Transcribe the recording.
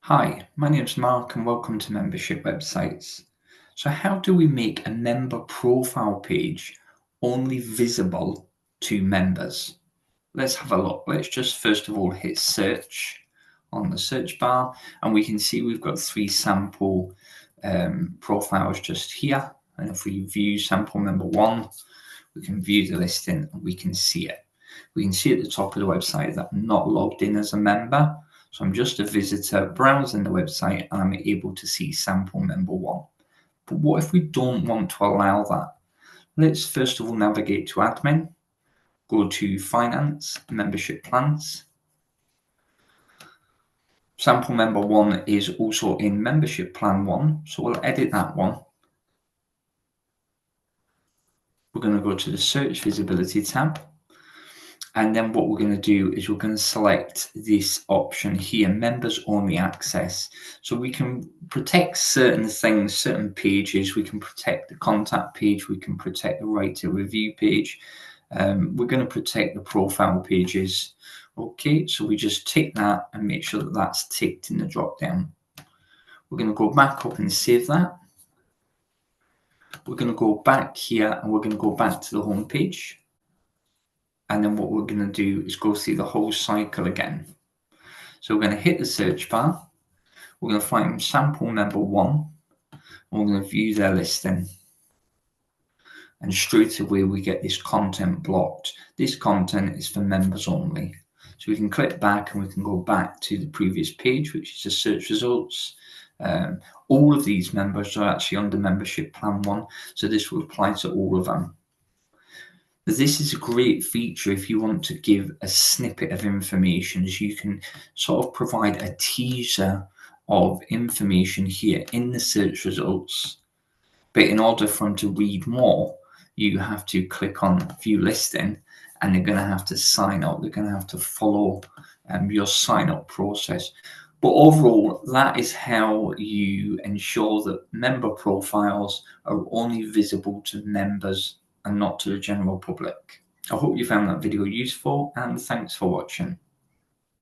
Hi, my name's Mark and welcome to Membership Websites. So how do we make a member profile page only visible to members? Let's have a look. Let's just first of all hit search on the search bar, and we can see we've got three sample profiles just here. And if we view sample member one, we can view the listing and we can see it. We can see at the top of the website that I'm not logged in as a member. So I'm just a visitor browsing the website and I'm able to see sample member one. But what if we don't want to allow that? Let's first of all navigate to admin, go to finance, membership plans. Sample member one is also in membership plan one, so we'll edit that one. We're going to go to the search visibility tab. And then what we're going to do is we're going to select this option here, members only access. So we can protect certain things, certain pages. We can protect the contact page. We can protect the right to review page. We're going to protect the profile pages. Okay, so we just tick that and make sure that that's ticked in the drop down. We're going to go back up and save that. We're going to go back here and we're going to go back to the home page. And then what we're going to do is go through the whole cycle again. So we're going to hit the search bar. We're going to find sample member one. And we're going to view their listing. And straight away we get this content blocked. This content is for members only. So we can click back and we can go back to the previous page, which is the search results. All of these members are actually under membership plan one. So this will apply to all of them. This is a great feature if you want to give a snippet of information, as you can sort of provide a teaser of information here in the search results. But in order for them to read more, you have to click on view listing and they're going to have to sign up. They're going to have to follow your sign up process. But overall, that is how you ensure that member profiles are only visible to members and not to the general public. I hope you found that video useful and thanks for watching.